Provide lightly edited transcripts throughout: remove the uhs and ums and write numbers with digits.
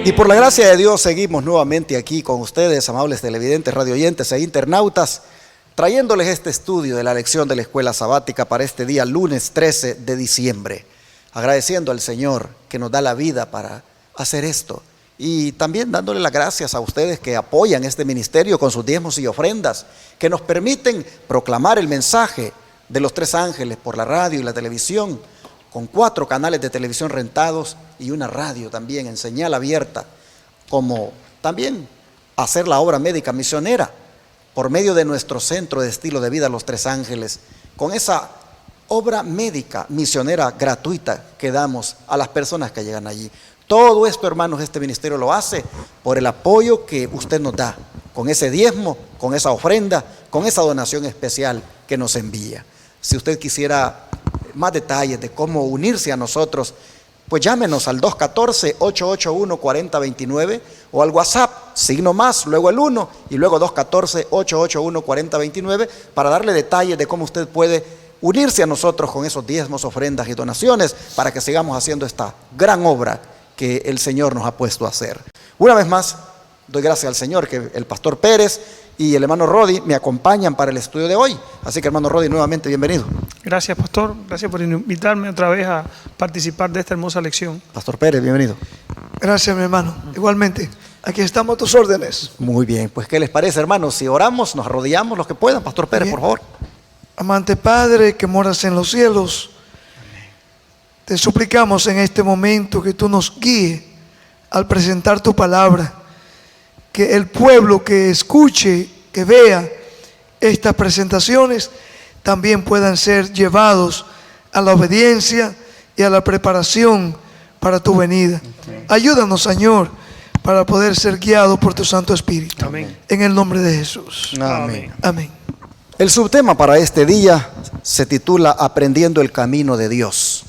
Y por la gracia de Dios seguimos nuevamente aquí con ustedes, amables televidentes, radioyentes e internautas, trayéndoles este estudio de la lección de la escuela sabática para este día lunes 13 de diciembre, agradeciendo al Señor que nos da la vida para hacer esto y también dándole las gracias a ustedes que apoyan este ministerio con sus diezmos y ofrendas, que nos permiten proclamar el mensaje de los tres ángeles por la radio y la televisión, con 4 canales de televisión rentados y una radio también en señal abierta, como también hacer la obra médica misionera por medio de nuestro centro de estilo de vida Los Tres Ángeles, con esa obra médica misionera gratuita que damos a las personas que llegan allí. Todo esto, hermanos, este ministerio lo hace por el apoyo que usted nos da, con ese diezmo, con esa ofrenda, con esa donación especial que nos envía. Si usted quisiera más detalles de cómo unirse a nosotros, pues llámenos al 214-881-4029 o al WhatsApp, signo más, luego el 1 y luego 214-881-4029 para darle detalles de cómo usted puede unirse a nosotros con esos diezmos, ofrendas y donaciones para que sigamos haciendo esta gran obra que el Señor nos ha puesto a hacer. Una vez más, doy gracias al Señor que el pastor Pérez y el hermano Rodi me acompañan para el estudio de hoy. Así que, hermano Rodi, nuevamente bienvenido. Gracias, pastor. Gracias por invitarme otra vez a participar de esta hermosa lección. Pastor Pérez, bienvenido. Gracias, mi hermano. Igualmente, aquí estamos a tus órdenes. Muy bien, pues ¿qué les parece, hermanos? Si oramos, nos arrodillamos los que puedan. Pastor Pérez, Bien. por favor. Amante Padre que moras en los cielos, te suplicamos en este momento que tú nos guíes al presentar tu palabra, que el pueblo que escuche, que vea estas presentaciones, también puedan ser llevados a la obediencia y a la preparación para tu venida. Ayúdanos, Señor, para poder ser guiados por tu Santo Espíritu. Amén. En el nombre de Jesús. Amén. Amén. El subtema para este día se titula Aprendiendo el Camino de Dios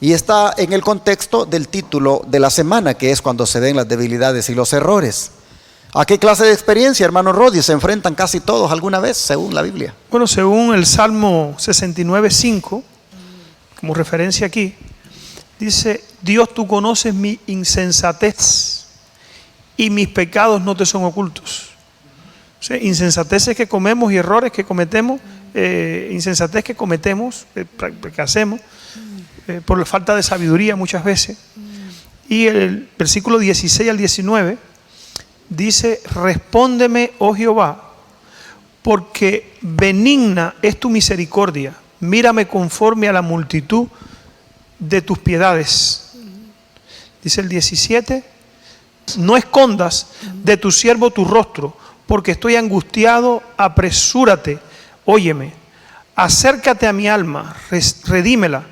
y está en el contexto del título de la semana, que es cuando se ven las debilidades y los errores. ¿A qué clase de experiencia, hermano Rodi, se enfrentan casi todos alguna vez, según la Biblia? Bueno, según el Salmo 69:5, como referencia aquí, dice: Dios, tú conoces mi insensatez y mis pecados no te son ocultos. O sea, insensateces que comemos y errores que cometemos, insensatez que cometemos, que hacemos, por la falta de sabiduría muchas veces. Y el versículo 16 al 19 dice: respóndeme, oh Jehová, porque benigna es tu misericordia, mírame conforme a la multitud de tus piedades. Dice el 17: no escondas de tu siervo tu rostro, porque estoy angustiado, apresúrate, óyeme, acércate a mi alma, redímela,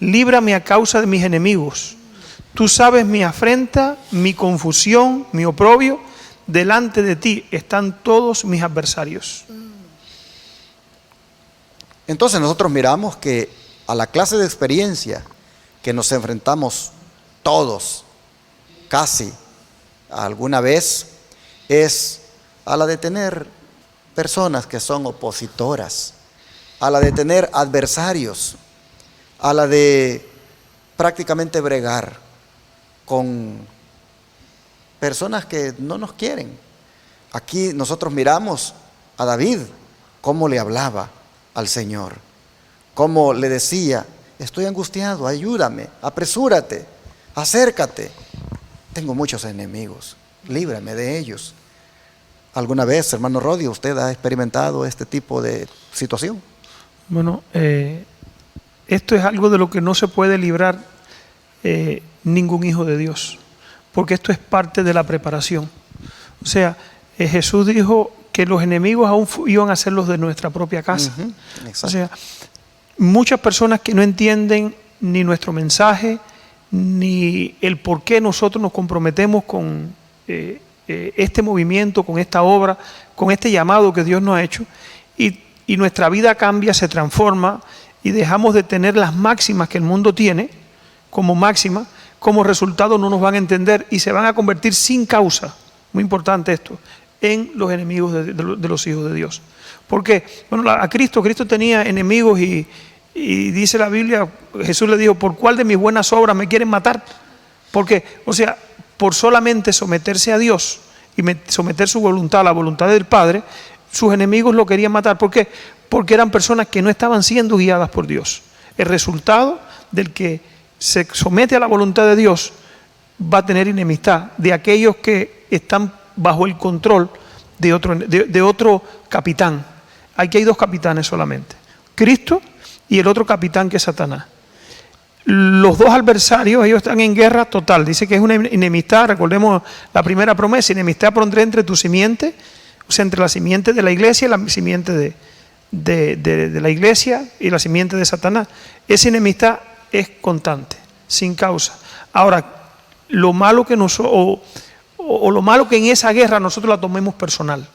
líbrame a causa de mis enemigos. Tú sabes mi afrenta, mi confusión, mi oprobio, delante de ti están todos mis adversarios. Entonces nosotros miramos que a la clase de experiencia que nos enfrentamos todos, casi alguna vez, es a la de tener personas que son opositoras, a la de tener adversarios, a la de prácticamente bregar con personas que no nos quieren. Aquí nosotros miramos a David, cómo le hablaba al Señor, cómo le decía: estoy angustiado, ayúdame, apresúrate, acércate, tengo muchos enemigos, líbrame de ellos. ¿Alguna vez, hermano Rodi, usted ha experimentado este tipo de situación? Bueno, esto es algo de lo que no se puede librar ningún hijo de Dios, porque esto es parte de la preparación. O sea, Jesús dijo que los enemigos aún iban a ser los de nuestra propia casa. O sea, muchas personas que no entienden ni nuestro mensaje, ni el por qué nosotros nos comprometemos con este movimiento, con esta obra, con este llamado que Dios nos ha hecho, y nuestra vida cambia, se transforma, y dejamos de tener las máximas que el mundo tiene como máxima. Como resultado no nos van a entender y se van a convertir sin causa, muy importante esto, en los enemigos de los hijos de Dios. Porque, bueno, a Cristo tenía enemigos y dice la Biblia, Jesús le dijo: ¿por cuál de mis buenas obras me quieren matar? Porque, o sea, por solamente someterse a Dios y someter su voluntad a la voluntad del Padre, sus enemigos lo querían matar. ¿Por qué? Porque eran personas que no estaban siendo guiadas por Dios. El resultado del que se somete a la voluntad de Dios va a tener enemistad de aquellos que están bajo el control de otro capitán. Aquí hay dos capitanes solamente, Cristo y el otro capitán que es Satanás. Los dos adversarios, ellos están en guerra total. Dice que es una enemistad, recordemos la primera promesa: enemistad pondré entre tu simiente, o sea, entre la simiente de la iglesia y la simiente de la iglesia y la simiente de Satanás. Esa enemistad es constante, sin causa. Ahora, lo malo que lo malo que en esa guerra nosotros la tomemos personal,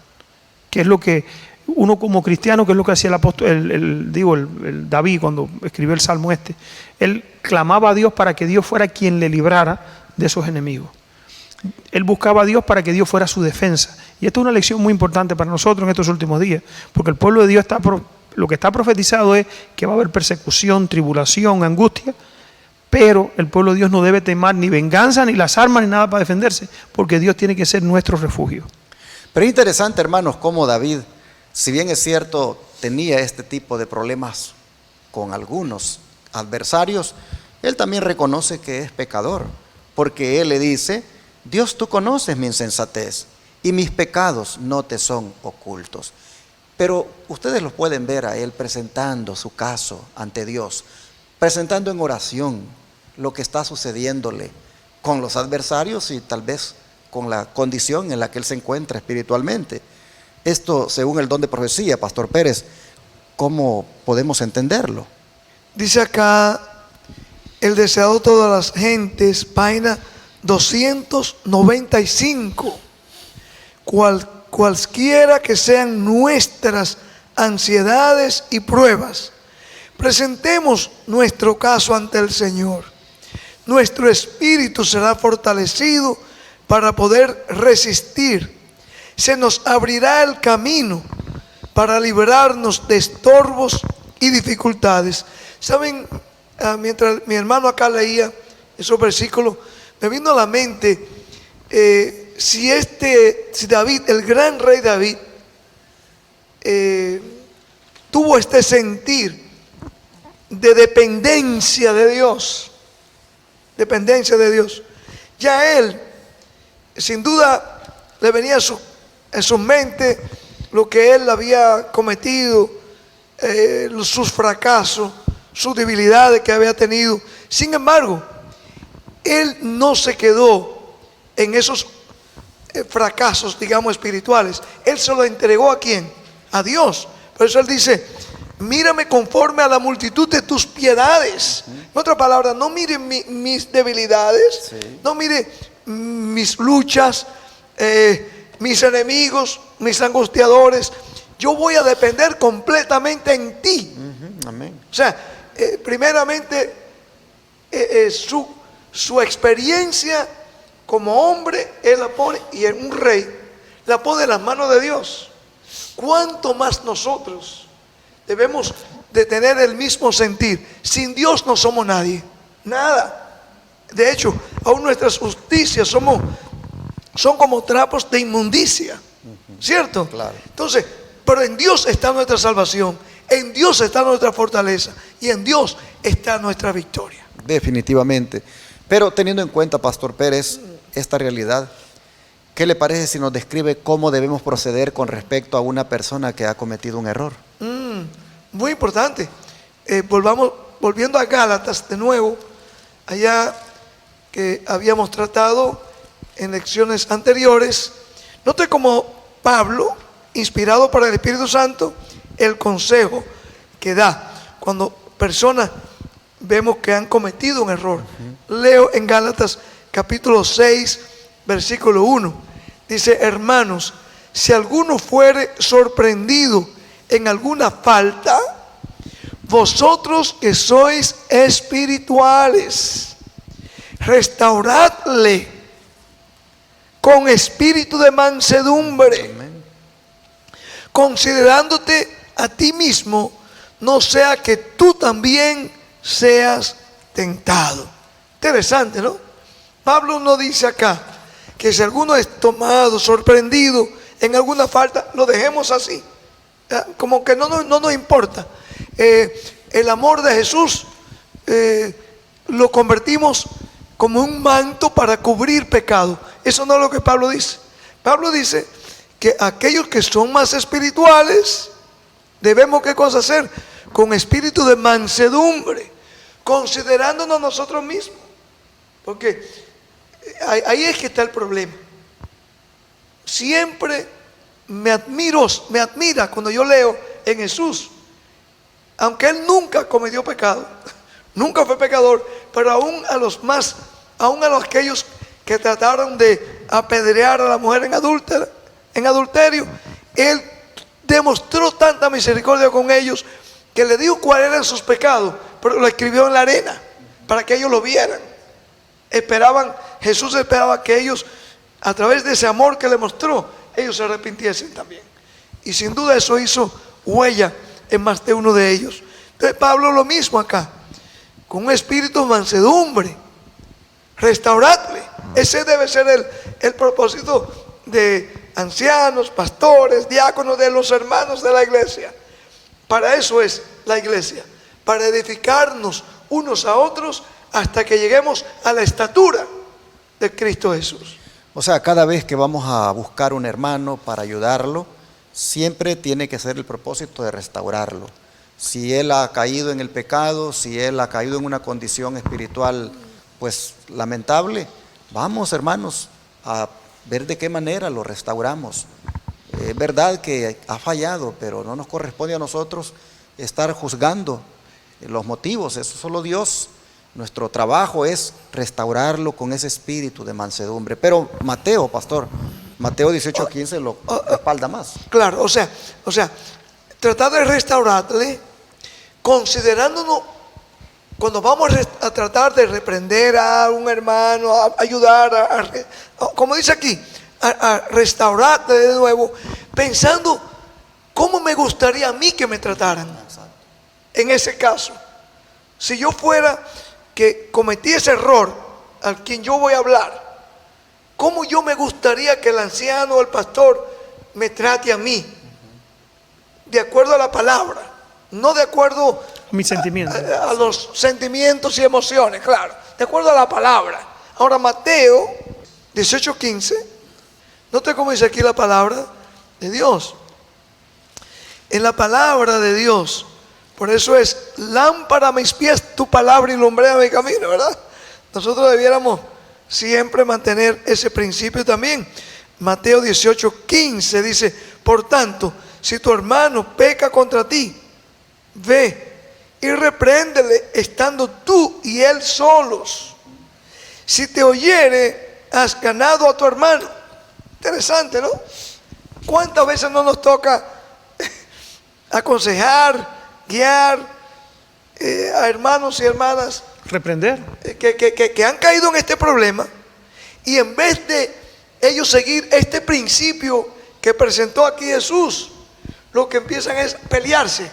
que es lo que uno como cristiano, que es lo que hacía el apóstol, el David cuando escribió el salmo este. Él clamaba a Dios para que Dios fuera quien le librara de esos enemigos. Él buscaba a Dios para que Dios fuera su defensa. Y esto es una lección muy importante para nosotros en estos últimos días, porque el pueblo de Dios lo que está profetizado es que va a haber persecución, tribulación, angustia, pero el pueblo de Dios no debe temer ni venganza, ni las armas, ni nada para defenderse, porque Dios tiene que ser nuestro refugio. Pero es interesante, hermanos, cómo David, si bien es cierto, tenía este tipo de problemas con algunos adversarios, él también reconoce que es pecador, porque él le dice: Dios, tú conoces mi insensatez y mis pecados no te son ocultos. Pero ustedes lo pueden ver a él presentando su caso ante Dios, presentando en oración lo que está sucediéndole con los adversarios y tal vez con la condición en la que él se encuentra espiritualmente. Esto, según el don de profecía, Pastor Pérez, ¿cómo podemos entenderlo? Dice acá, el deseado de todas las gentes, página 295. Cualquiera que sean nuestras ansiedades y pruebas, presentemos nuestro caso ante el Señor. Nuestro espíritu será fortalecido para poder resistir. Se nos abrirá el camino para librarnos de estorbos y dificultades. Saben, mientras mi hermano acá leía esos versículos, me vino a la mente si David, el gran rey David, tuvo este sentir de dependencia de Dios, ya él, sin duda, le venía en su mente lo que él había cometido, sus fracasos, sus debilidades que había tenido. Sin embargo, él no se quedó en esos fracasos, digamos, espirituales. Él se lo entregó ¿a quién? A Dios. Por eso él dice: mírame conforme a la multitud de tus piedades. En otra palabra, no mire mis debilidades, no mire mis luchas, mis enemigos, mis angustiadores. Yo voy a depender completamente en ti. Amén. O sea, primeramente, su experiencia como hombre, él la pone, y en un rey, la pone en las manos de Dios. ¿Cuánto más nosotros debemos de tener el mismo sentir? Sin Dios no somos nadie, nada. De hecho, aún nuestras justicias son como trapos de inmundicia, ¿cierto? Claro. Entonces, pero en Dios está nuestra salvación, en Dios está nuestra fortaleza y en Dios está nuestra victoria. Definitivamente. Pero teniendo en cuenta, Pastor Pérez, esta realidad, ¿qué le parece si nos describe cómo debemos proceder con respecto a una persona que ha cometido un error? Muy importante. Volviendo a Gálatas de nuevo, allá que habíamos tratado en lecciones anteriores. Note cómo Pablo, inspirado por el Espíritu Santo, el consejo que da cuando personas vemos que han cometido un error. Leo en Gálatas capítulo 6, versículo 1. Dice: hermanos, si alguno fuere sorprendido en alguna falta, vosotros que sois espirituales, restauradle con espíritu de mansedumbre, considerándote a ti mismo, no sea que tú también seas tentado. Interesante, ¿no? Pablo no dice acá: que si alguno es tomado, sorprendido en alguna falta, lo dejemos así. Como que no nos importa. El amor de Jesús lo convertimos como un manto para cubrir pecado. Eso no es lo que Pablo dice. Pablo dice que aquellos que son más espirituales debemos, ¿qué cosa hacer? Con espíritu de mansedumbre, considerándonos nosotros mismos. Porque ahí es que está el problema. Siempre me admira cuando yo leo en Jesús, aunque Él nunca cometió pecado, nunca fue pecador, pero aún a aquellos que trataron de apedrear a la mujer en adulterio, Él demostró tanta misericordia con ellos que le dijo cuáles eran sus pecados, pero lo escribió en la arena para que ellos lo vieran. Jesús esperaba que ellos, a través de ese amor que le mostró, ellos se arrepintiesen también. Y sin duda eso hizo huella en más de uno de ellos. Entonces Pablo lo mismo acá, con un espíritu de mansedumbre, restauradle. Ese debe ser el propósito de ancianos, pastores, diáconos, de los hermanos de la iglesia. Para eso es la iglesia, para edificarnos unos a otros hasta que lleguemos a la estatura de Cristo Jesús. O sea, cada vez que vamos a buscar un hermano para ayudarlo, siempre tiene que ser el propósito de restaurarlo. Si él ha caído en el pecado, si él ha caído en una condición espiritual pues lamentable, vamos, hermanos, a ver de qué manera lo restauramos. Es verdad que ha fallado, pero no nos corresponde a nosotros estar juzgando los motivos. Eso solo Dios. Nuestro trabajo es restaurarlo con ese espíritu de mansedumbre. Pero Mateo, pastor, Mateo 18:15 lo respalda más. Claro, o sea, tratar de restaurarle, considerándonos, cuando vamos a tratar de reprender a un hermano, a ayudar, como dice aquí, a restaurarle de nuevo, pensando cómo me gustaría a mí que me trataran. En ese caso, si yo fuera que cometí ese error al quien yo voy a hablar, ¿cómo yo me gustaría que el anciano o el pastor me trate a mí? De acuerdo a la palabra, no de acuerdo mis sentimientos, a los sentimientos y emociones, claro, de acuerdo a la palabra. Ahora Mateo 18:15, note cómo dice aquí la palabra de Dios. En la palabra de Dios, por eso es lámpara a mis pies tu palabra y lumbrera mi camino, ¿verdad? Nosotros debiéramos siempre mantener ese principio también. Mateo 18:15 dice: por tanto, si tu hermano peca contra ti, ve y repréndele estando tú y él solos. Si te oyere, has ganado a tu hermano. Interesante, ¿no? ¿Cuántas veces no nos toca aconsejar, guiar a hermanos y hermanas reprender, que han caído en este problema, y en vez de ellos seguir este principio que presentó aquí Jesús, lo que empiezan es pelearse,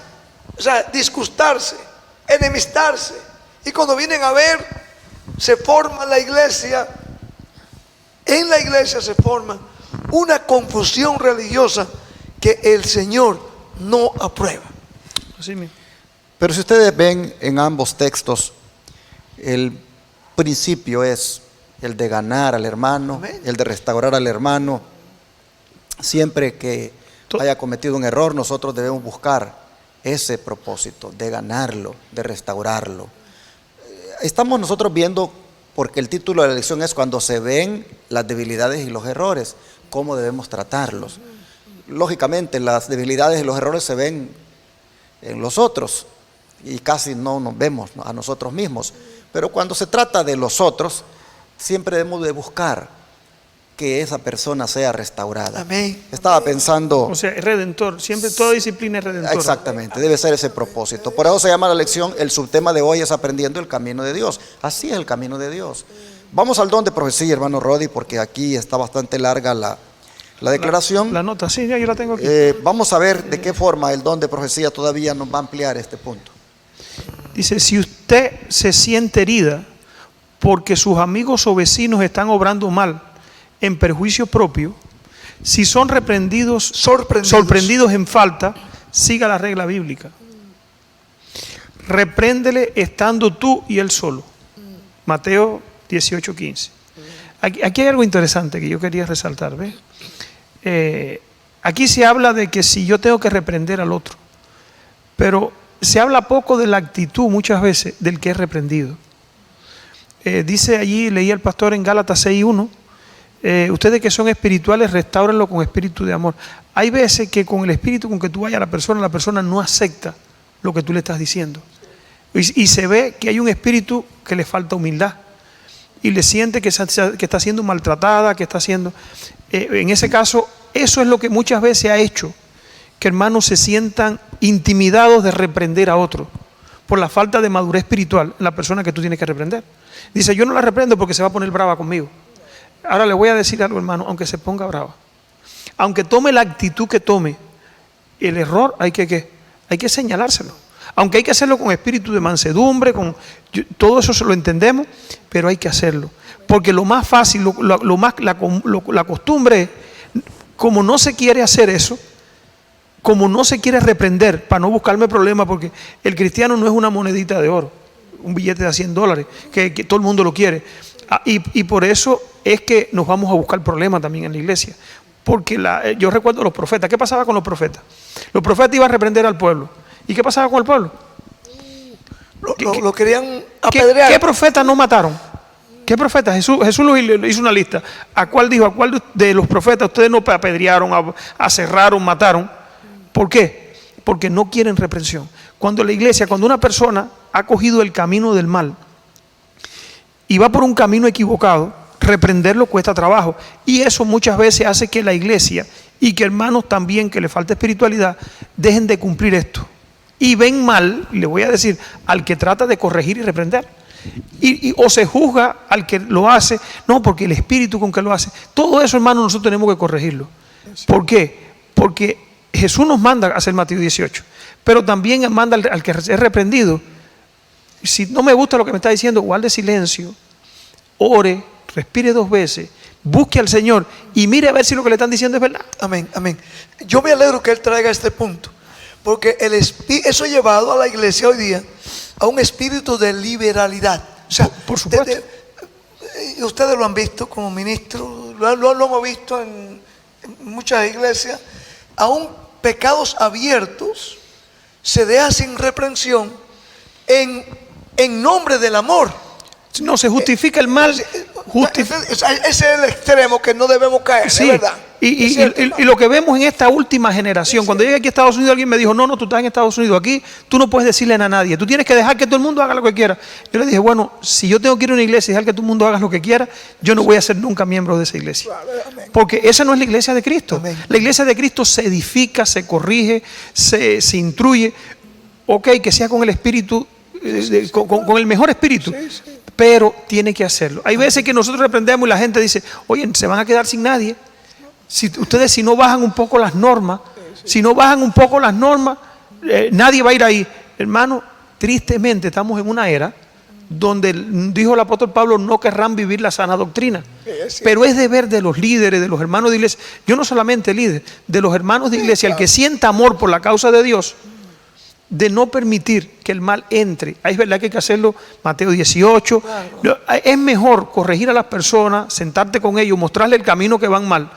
o sea, disgustarse, enemistarse, y cuando vienen a ver, se forma la iglesia, en la iglesia se forma una confusión religiosa que el Señor no aprueba. así mismo. Pero si ustedes ven en ambos textos, el principio es el de ganar al hermano, Amén. el de restaurar al hermano. Siempre que haya cometido un error, nosotros debemos buscar ese propósito de ganarlo, de restaurarlo. Estamos nosotros viendo, porque el título de la lección es cuando se ven las debilidades y los errores, cómo debemos tratarlos. Lógicamente, las debilidades y los errores se ven en los otros y casi no nos vemos a nosotros mismos. Pero cuando se trata de los otros, siempre debemos de buscar que esa persona sea restaurada. Amén. Estaba pensando... O sea, es redentor. Siempre toda disciplina es redentora. Exactamente, debe ser ese propósito. Por eso se llama la lección, el subtema de hoy es aprendiendo el camino de Dios. Así es el camino de Dios. Vamos al don de profecía, hermano Rodi, porque aquí está bastante larga la declaración. La nota, sí, ya yo la tengo aquí. Vamos a ver de qué forma el don de profecía todavía nos va a ampliar este punto. Dice, si usted se siente herida porque sus amigos o vecinos están obrando mal, en perjuicio propio, si son sorprendidos en falta, siga la regla bíblica. Repréndele estando tú y él solo. Mateo 18:15. Aquí hay algo interesante que yo quería resaltar. ¿Ves? Aquí se habla de que si yo tengo que reprender al otro, pero se habla poco de la actitud muchas veces del que es reprendido. Dice allí, leía el pastor en Gálatas 6:1, ustedes que son espirituales, restáurenlo con espíritu de amor. Hay veces que con el espíritu con que tú vayas a la persona no acepta lo que tú le estás diciendo. Y se ve que hay un espíritu que le falta humildad. Y le siente que está siendo maltratada, que está siendo... en ese caso, eso es lo que muchas veces ha hecho que hermanos se sientan intimidados de reprender a otro por la falta de madurez espiritual en la persona que tú tienes que reprender. Dice, yo no la reprendo porque se va a poner brava conmigo. Ahora le voy a decir algo, hermano, aunque se ponga brava, aunque tome la actitud que tome, el error hay que señalárselo. Aunque hay que hacerlo con espíritu de mansedumbre, todo eso se lo entendemos, pero hay que hacerlo. Porque lo más fácil, la costumbre es, como no se quiere hacer eso, como no se quiere reprender, para no buscarme problemas, porque el cristiano no es una monedita de oro, un billete de $100, que todo el mundo lo quiere. Y por eso es que nos vamos a buscar problemas también en la iglesia. Porque yo recuerdo a los profetas. ¿Qué pasaba con los profetas? Los profetas iban a reprender al pueblo. ¿Y qué pasaba con el pueblo? Lo querían apedrear. ¿Qué profetas no mataron? ¿Qué profetas? Jesús hizo una lista. ¿A cuál dijo? ¿A cuál de los profetas ustedes no apedrearon, aserraron, mataron? ¿Por qué? Porque no quieren reprensión. Cuando una persona ha cogido el camino del mal y va por un camino equivocado, reprenderlo cuesta trabajo. Y eso muchas veces hace que la iglesia y que hermanos también que le falta espiritualidad dejen de cumplir esto. Y ven mal, le voy a decir, al que trata de corregir y reprender. O se juzga al que lo hace, no, porque el espíritu con que lo hace. Todo eso, hermano, nosotros tenemos que corregirlo. ¿Por qué? Porque Jesús nos manda a hacer Mateo 18, pero también manda al que es reprendido. Si no me gusta lo que me está diciendo, guarde silencio, ore, respire 2 veces, busque al Señor y mire a ver si lo que le están diciendo es verdad. Amén, amén. Yo me alegro que Él traiga este punto, porque eso ha llevado a la iglesia hoy día a un espíritu de liberalidad. O sea, por supuesto. Ustedes lo han visto como ministros, lo hemos visto en muchas iglesias, aún pecados abiertos se deja sin reprensión en nombre del amor. No se justifica el mal. Ese es el extremo que no debemos caer, Sí, de verdad. Y lo que vemos en esta última generación, cuando llegué aquí a Estados Unidos, alguien me dijo, no, tú estás en Estados Unidos, aquí tú no puedes decirle a nadie, tú tienes que dejar que todo el mundo haga lo que quiera. Yo le dije, bueno, si yo tengo que ir a una iglesia y dejar que todo el mundo haga lo que quiera, yo no voy a ser nunca miembro de esa iglesia. Porque esa no es la iglesia de Cristo. Amén. La iglesia de Cristo se edifica, se corrige, se instruye, que sea con el espíritu, con el mejor espíritu. Pero tiene que hacerlo. Hay veces que nosotros reprendemos y la gente dice, oye, se van a quedar sin nadie. Si no bajan un poco las normas, nadie va a ir ahí. Hermano, tristemente estamos en una era donde, dijo el apóstol Pablo, no querrán vivir la sana doctrina. Pero es deber de los líderes, de los hermanos de iglesia, yo no solamente líder, de los hermanos de iglesia, el que sienta amor por la causa de Dios, de no permitir que el mal entre. Es verdad que hay que hacerlo, Mateo 18. Claro. Es mejor corregir a las personas, sentarte con ellos, mostrarle el camino que van mal,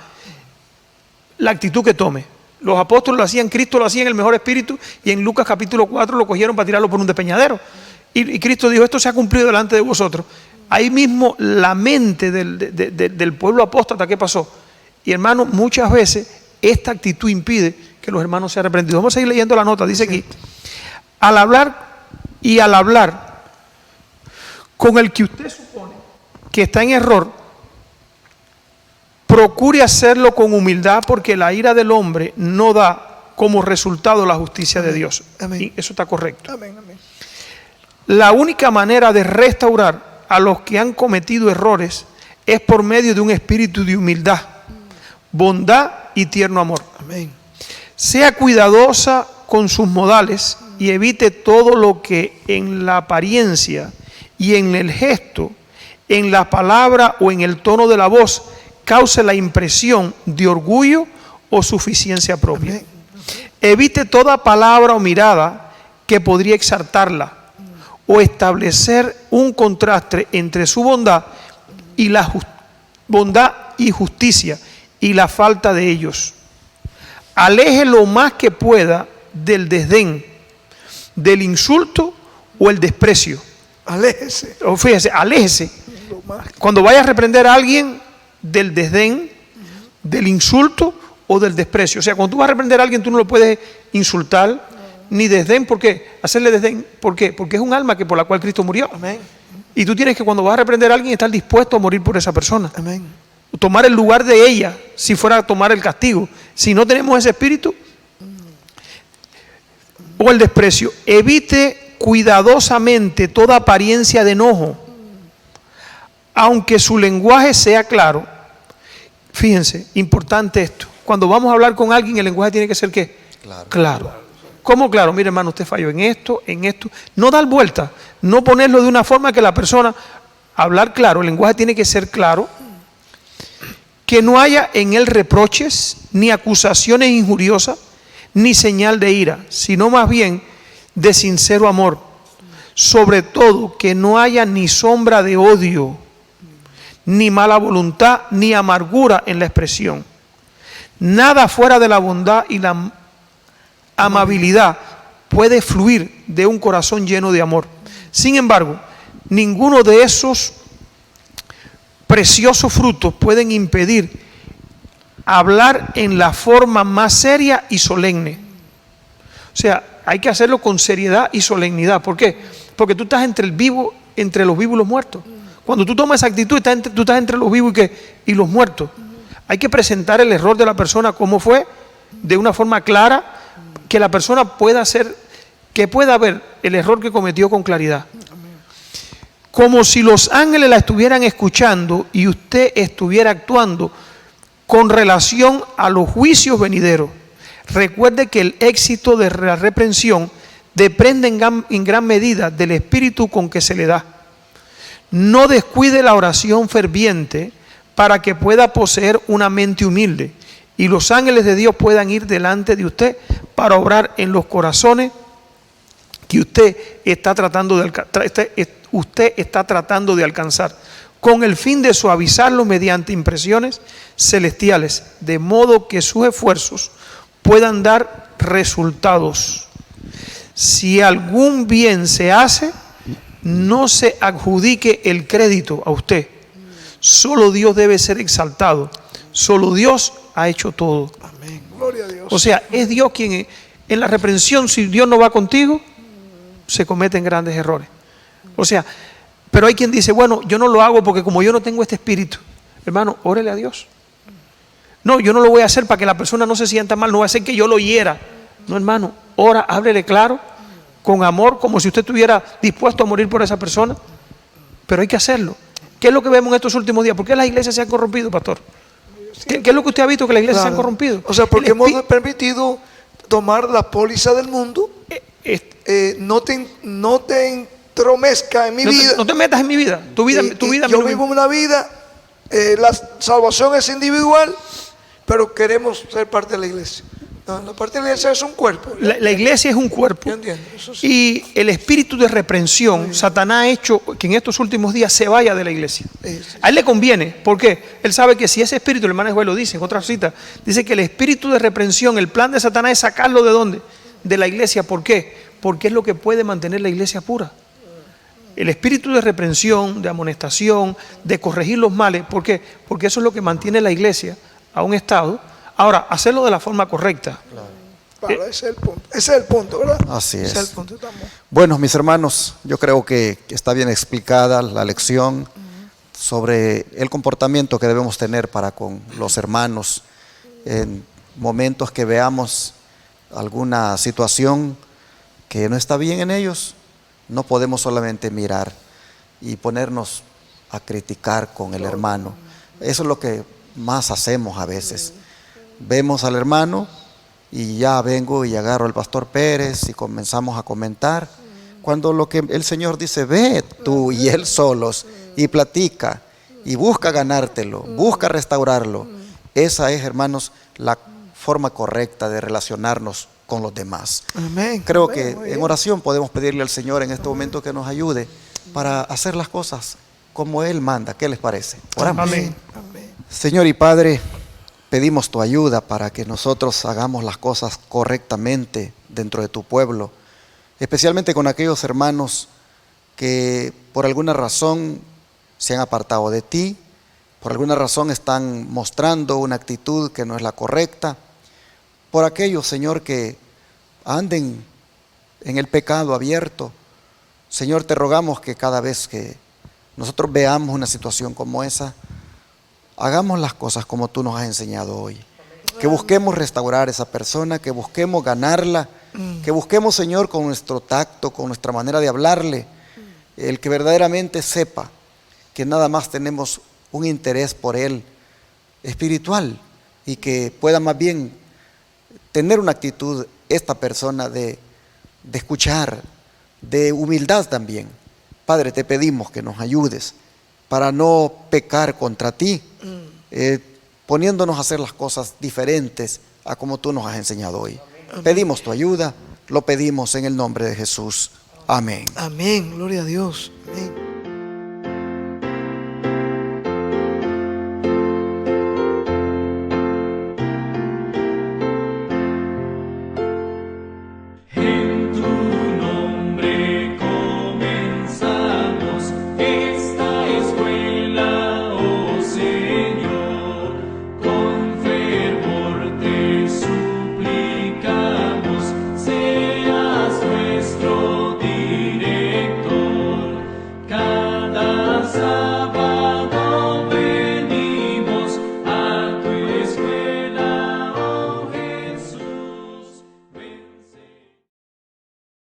la actitud que tome. Los apóstoles lo hacían, Cristo lo hacía en el mejor espíritu, y en Lucas capítulo 4 lo cogieron para tirarlo por un despeñadero. Y Cristo dijo, esto se ha cumplido delante de vosotros. Ahí mismo la mente del pueblo apóstata, ¿qué pasó? Y hermanos, muchas veces esta actitud impide que los hermanos sean reprendidos. Vamos a seguir leyendo la nota, dice aquí. Al hablar con el que usted supone que está en error, procure hacerlo con humildad, porque la ira del hombre no da como resultado la justicia de Dios. Amén. Y eso está correcto. Amén, amén. La única manera de restaurar a los que han cometido errores es por medio de un espíritu de humildad, bondad y tierno amor. Amén. Sea cuidadosa con sus modales y evite todo lo que en la apariencia y en el gesto, en la palabra o en el tono de la voz cause la impresión de orgullo o suficiencia propia. Amén. Evite toda palabra o mirada que podría exaltarla o establecer un contraste entre su bondad y bondad y justicia y la falta de ellos. Aleje lo más que pueda del desdén, del insulto o el desprecio. Aléjese. O fíjese, aléjese. Lo más. Cuando vaya a reprender a alguien, del desdén, del insulto o del desprecio. O sea, cuando tú vas a reprender a alguien, tú no lo puedes insultar, ni desdén. ¿Por qué? Hacerle desdén. ¿Por qué? Porque es un alma por la cual Cristo murió. Amén. Y tú tienes que, cuando vas a reprender a alguien, estar dispuesto a morir por esa persona. Amén. Tomar el lugar de ella, si fuera a tomar el castigo. Si no tenemos ese espíritu, o el desprecio. Evite cuidadosamente toda apariencia de enojo, aunque su lenguaje sea claro. Fíjense, importante esto. Cuando vamos a hablar con alguien, el lenguaje tiene que ser ¿qué? Claro. ¿Cómo claro? Mire, hermano, usted falló en esto, en esto. No dar vuelta, no ponerlo de una forma que la persona, hablar claro, el lenguaje tiene que ser claro. Que no haya en él reproches, ni acusaciones injuriosas, ni señal de ira, sino más bien de sincero amor. Sobre todo, que no haya ni sombra de odio, ni mala voluntad, ni amargura en la expresión. Nada fuera de la bondad y la amabilidad puede fluir de un corazón lleno de amor. Sin embargo, ninguno de esos preciosos frutos pueden impedir hablar en la forma más seria y solemne. O sea, hay que hacerlo con seriedad y solemnidad. ¿Por qué? Porque tú estás entre los vivos y los muertos. Cuando tú tomas esa actitud, tú estás entre los vivos y los muertos. Hay que presentar el error de la persona como fue, de una forma clara, que la persona pueda ver el error que cometió con claridad. Como si los ángeles la estuvieran escuchando y usted estuviera actuando con relación a los juicios venideros. Recuerde que el éxito de la reprensión depende en gran medida del espíritu con que se le da. No descuide la oración ferviente para que pueda poseer una mente humilde y los ángeles de Dios puedan ir delante de usted para obrar en los corazones que usted está tratando de alcanzar, con el fin de suavizarlo mediante impresiones celestiales, de modo que sus esfuerzos puedan dar resultados. Si algún bien se hace, no se adjudique el crédito a usted. Solo Dios debe ser exaltado. Solo Dios ha hecho todo. Amén. Gloria a Dios. O sea, es Dios quien en la reprensión, si Dios no va contigo, se cometen grandes errores. O sea, pero hay quien dice, bueno, yo no lo hago porque como yo no tengo este espíritu. Hermano, órele a Dios. No, yo no lo voy a hacer para que la persona no se sienta mal, no va a hacer que yo lo hiera. No, hermano, ora, háblele claro, con amor, como si usted estuviera dispuesto a morir por esa persona. Pero hay que hacerlo. ¿Qué es lo que vemos en estos últimos días? ¿Por qué las iglesias se han corrompido, pastor? ¿Qué es lo que usted ha visto que las iglesias se han corrompido? O sea, porque hemos permitido tomar la póliza del mundo. No te entromezca en mi vida. No te metas en mi vida. Tu vida yo vivo una vida, la salvación es individual, pero queremos ser parte de la iglesia. La parte de la iglesia es un cuerpo. La iglesia es un cuerpo. Yo entiendo, eso sí. Y el espíritu de reprensión, Satanás ha hecho que en estos últimos días se vaya de la iglesia. A él le conviene. ¿Por qué? Él sabe que si ese espíritu, el hermano Joel lo dice en otra cita, dice que el espíritu de reprensión, el plan de Satanás es sacarlo ¿de dónde? De la iglesia. ¿Por qué? Porque es lo que puede mantener la iglesia pura. El espíritu de reprensión, de amonestación, de corregir los males. ¿Por qué? Porque eso es lo que mantiene la iglesia a un estado. Ahora, hacerlo de la forma correcta. Claro, ese es el punto. Ese es el punto, ¿verdad? Así es. Ese es el punto. Bueno, mis hermanos, yo creo que está bien explicada la lección sobre el comportamiento que debemos tener para con los hermanos en momentos que veamos alguna situación que no está bien en ellos. No podemos solamente mirar y ponernos a criticar con el hermano. Eso es lo que más hacemos a veces. Vemos al hermano y ya vengo y agarro al pastor Pérez y comenzamos a comentar, cuando lo que el Señor dice, ve tú y él solos y platica y busca ganártelo, busca restaurarlo. Esa es, hermanos, la forma correcta de relacionarnos con los demás. Amén. Creo Amén, que muy en bien. oración podemos pedirle al Señor en este momento que nos ayude para hacer las cosas como Él manda. ¿Qué les parece? Oramos. Amén. Amén. Señor y Padre, pedimos tu ayuda para que nosotros hagamos las cosas correctamente dentro de tu pueblo, especialmente con aquellos hermanos que por alguna razón se han apartado de ti, por alguna razón están mostrando una actitud que no es la correcta, por aquellos, Señor, que anden en el pecado abierto. Señor, te rogamos que cada vez que nosotros veamos una situación como esa, hagamos las cosas como tú nos has enseñado hoy. Que busquemos restaurar a esa persona, que busquemos ganarla, que busquemos, Señor, con nuestro tacto, con nuestra manera de hablarle, el que verdaderamente sepa que nada más tenemos un interés por él espiritual y que pueda más bien tener una actitud esta persona de escuchar, de humildad también. Padre, te pedimos que nos ayudes para no pecar contra ti, poniéndonos a hacer las cosas diferentes a como tú nos has enseñado hoy. Pedimos tu ayuda, lo pedimos en el nombre de Jesús. Amén. Amén. Gloria a Dios. Amén.